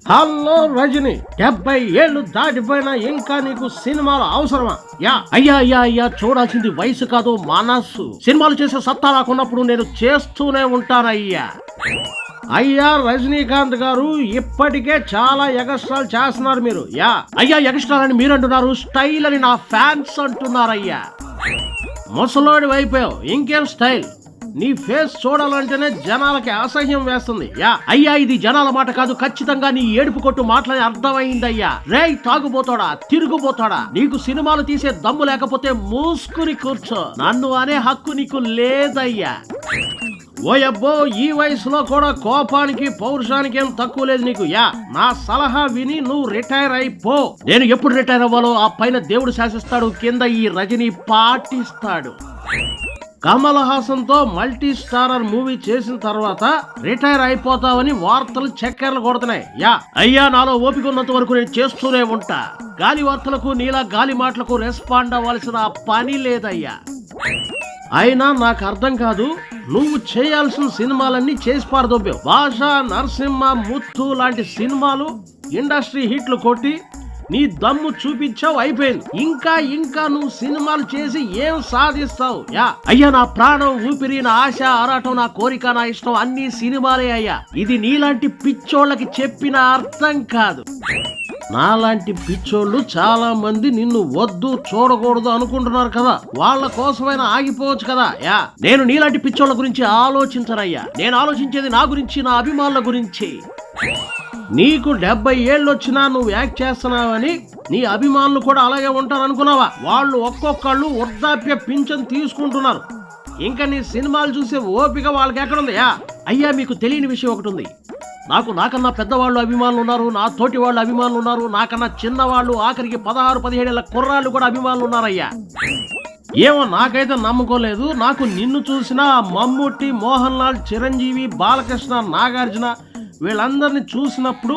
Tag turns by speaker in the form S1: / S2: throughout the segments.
S1: Hello Rajani, 70 ఏళ్ళు దాటిపోయినా ఇంకా నీకు సినిమాలు అవసరమా? అయ్యా చూడాల్సింది వయసు కాదు మనస్సు. సినిమాలు చేసే సత్తా రాకున్నప్పుడు నేను చేస్తూనే ఉంటానయ్యా. అయ్యా రజనీకాంత్ గారు, ఇప్పటికే చాలా ఎగస్ట్రాలు చేస్తున్నారు మీరు. ఎగస్ట్రాల్ అని మీరు అంటున్నారు, స్టైల్ అని నా ఫ్యాన్స్ అంటున్నారయ్యా. ముసలోడి అయిపోయావు, ఇంకేం స్టైల్? నీ ఫేస్ చూడాలంటేనే జనాలకి అసహ్యం వేస్తుంది. ఇది జనాల మాట కాదు, ఖచ్చితంగా నీ ఏడుపు కొట్టు మాటలని అర్థమైందయ్యా. రేయ్ తాగుపోతాడా, తిరుగుపోతాడా, నీకు సినిమాలు తీసే దమ్ము లేకపోతే మూసుకుని కూర్చో. నన్ను అనే హక్కు నీకు లేదయ్యా. ఓయబ్బో, ఈ వయసులో కూడా కోపానికి పౌరుషానికి ఏం తక్కువ లేదు నీకు. నా సలహా విని నువ్వు రిటైర్ అయిపో. నేను ఎప్పుడు రిటైర్ అవ్వాలో ఆ పైన దేవుడు శాసిస్తాడు, కింద ఈ రజనీ పాటిస్తాడు. కమల్ హాసన్ తో మల్టీ స్టారర్ మూవీ చేసిన తర్వాత రిటైర్ అయిపోతావని వార్తలు చక్కెరలు కొడుతున్నాయి. అయ్యా, నాలో ఓపిక ఉన్నంత వరకు నేను చేస్తూనే ఉంటా. గాలి వార్తలకు నీలా గాలి మాటలకు రెస్పాండ్ అవ్వాల్సిన పని లేదయ్యా. అయినా నాకు అర్థం కాదు, నువ్వు చేయాల్సిన సినిమాలన్నీ చేసి పారదొబ్బావు. భాష, నరసింహ, ముత్తు లాంటి సినిమాలు ఇండస్ట్రీ హిట్లు కొట్టి నీ దమ్ము చూపించావు, అయిపోయింది. ఇంకా నువ్వు సినిమాలు చేసి ఏం సాధిస్తావు? అయ్యా, నా ప్రాణం, ఊపిరి, నా ఆశ, ఆరాటం, నా కోరిక, నా ఇష్టం అన్ని సినిమాలే అయ్యా. ఇది నీలాంటి పిచ్చోళ్ళకి చెప్పిన అర్థం కాదు. నాలాంటి పిచ్చోళ్ళు చాలా మంది నిన్ను వద్దు, చూడకూడదు అనుకుంటున్నారు కదా. వాళ్ళ కోసమైనా ఆగిపోవచ్చు కదా. నేను నీలాంటి పిచ్చోళ్ళ గురించి ఆలోచించనయ్యా. నేను ఆలోచించేది నా గురించి, నా అభిమానుల గురించి. నీకు 70 ఏళ్ళు వచ్చినా నువ్వు యాక్ట్ చేస్తున్నావని నీ అభిమానులు కూడా అలాగే ఉంటారు అనుకున్నావా? వాళ్ళు ఒక్కొక్కళ్ళు వృద్ధాప్య పింఛన్ తీసుకుంటున్నారు. ఇంకా నీ సినిమాలు చూసే ఓపిక వాళ్ళకి ఎక్కడుంది? అయ్యా, మీకు తెలియని విషయం ఒకటి ఉంది. నాకన్నా పెద్దవాళ్ళు అభిమానులు ఉన్నారు, నా తోటి వాళ్ళు అభిమానులు ఉన్నారు, నాకన్నా చిన్నవాళ్ళు, ఆఖరికి 16-17 ఏళ్ల కుర్రాళ్ళు కూడా అభిమానులు ఉన్నారయ్యా. ఏమో నాకైతే నమ్మకం లేదు. నాకు నిన్ను చూసినా మమ్ముట్టి, మోహన్ లాల్, చిరంజీవి, బాలకృష్ణ, నాగార్జున వీళ్ళందరినీ చూసినప్పుడు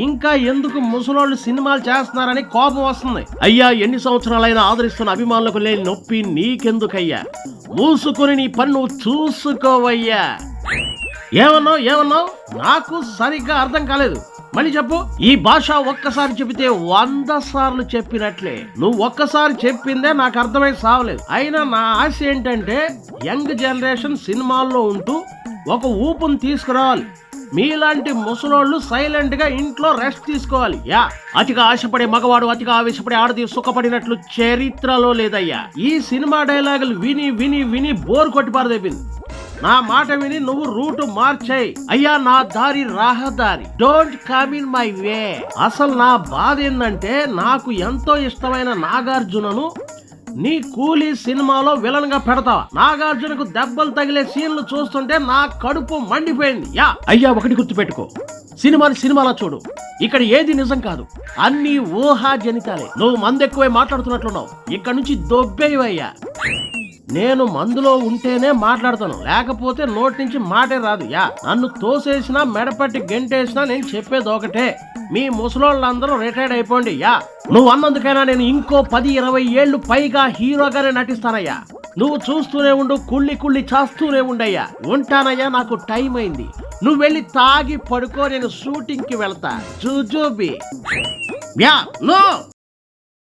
S1: ఇంకా ఎందుకు ముసలోళ్ళు సినిమాలు చేస్తున్నారని కోపం వస్తుంది. అయ్యా, ఎన్ని సంవత్సరాలైనా ఆదరిస్తున్న అభిమానులకు లేని నొప్పి నీకెందుకయ్యా? మూసుకొని నీ పన్ను చూసుకోవయ్యా. ఏమన్నావు? నాకు సరిగ్గా అర్థం కాలేదు, మళ్ళీ చెప్పు. ఈ భాష ఒక్కసారి చెబితే 100 సార్లు చెప్పినట్లే. నువ్వు ఒక్కసారి చెప్పిందే నాకు అర్థమై సావలేదు. అయినా నా ఆశ ఏంటంటే యంగ్ జనరేషన్ సినిమాల్లో ఉంటూ ఒక ఊపును తీసుకురావాలి. మీలాంటి ముసలోళ్ళు సైలెంట్ గా ఇంట్లో రెస్ట్ తీసుకోవాలి. అతిగా ఆశపడే మగవాడు అతిగా ఆవేశపడే ఆడది సుఖపడినట్లు చరిత్రలో లేదయ్యా. ఈ సినిమా డైలాగులు విని విని విని బోర్ కొట్టి పారదైపోయింది. నా మాట విని నువ్వు రూటు మార్చేయి. అయ్యా, నా దారి రహదారి, don't come in my way. అసలు నా బాధ ఏంటంటే, నాకు ఎంతో ఇష్టమైన నాగార్జునను నీ కూలీ సినిమాలో విలన్ గా పెడతావా? నాగార్జునకు దెబ్బలు తగిలే సీన్లు చూస్తుంటే నా కడుపు మండిపోయింది. అయ్యా, ఒకటి గుర్తుపెట్టుకో, సినిమాలా చూడు. ఇక్కడ ఏది నిజం కాదు, అన్ని ఊహాజనితాలే. నువ్వు మందు ఎక్కువై మాట్లాడుతున్నట్లున్నావు. ఇక్కడ నుంచి దొబ్బేవయ్యా. నేను మందులో ఉంటేనే మాట్లాడతాను, లేకపోతే నోటి నుంచి మాటే రాదు. నన్ను తోసేసినా మెడపట్టి గెంటేసినా నేను చెప్పేది ఒకటే, మీ ముసలోళ్ళందరూ రిటైర్డ్ అయిపోండి. నువ్వు అన్నందుకైనా నేను ఇంకో 10-20 ఏళ్లు పైగా హీరోగానే నటిస్తానయ్యా. నువ్వు చూస్తూనే ఉండు, కుళ్ళి చేస్తూనే ఉండయ్యా. ఉంటానయ్యా, నాకు టైం అయింది. నువ్వు వెళ్ళి తాగి పడుకో, నేను షూటింగ్ కి వెళ్తా. జూజూబీ. నో.